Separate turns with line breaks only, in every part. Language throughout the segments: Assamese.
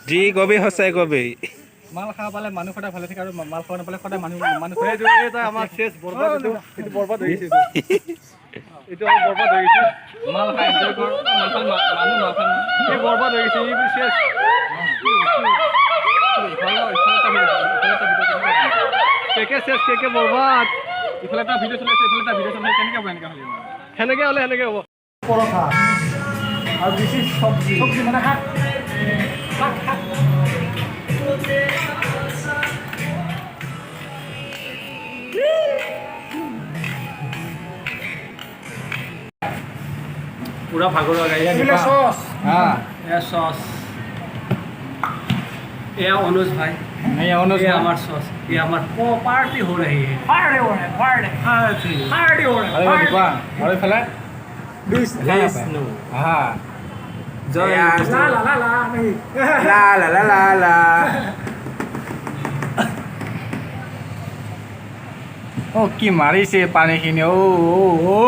যি কবি সঁচাই কবি
মাল খাব পালে মানুহ সদায় ভালে থাকে আৰু মাল খাব নাপালে সদায় মানুহ এটা আমাৰ শেষ বৰবাদ এইটো বৰবাদ হৈ গৈছে এইটো আমাৰ বৰবাদ হৈ গৈছে মাল খাই এনজয় কৰ মাল খালে মানুহ মাল খায় এই বৰবাদ হৈ গৈছে এই শেষ কেকে শেষ কেকে বৰবাদ ইফালে এটা ভিডিঅ' চলাইছে ইফালে এটা ভিডিঅ' চলাইছে কেনেকৈ হ'ব এনেকৈ হ'লে সেনেকৈ হ'লে সেনেকৈ হ'ব পৰঠা আৰু বেছি চব্জি মানে শাক पूरा भागोरा गाई है सॉस हां ये सॉस ये अनुज भाई नहीं अनुज ये हमारा सॉस ये हमारा पार्टी हो रही है पार्टी हो रहा है पार्टी हो रहा है अरे बाबा अरे फला दिस नो हां जय ला ला ला ला नहीं ला ला ला ला ला ओ की मारी से पानी खिने ओ ओ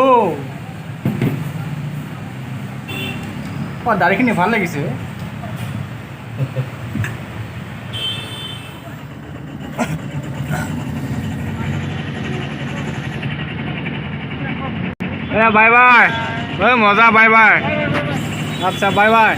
দাড়িখিনি ভাল লাগিছে বাই বাই মজা বাই বাই আচ্ছা বাই বাই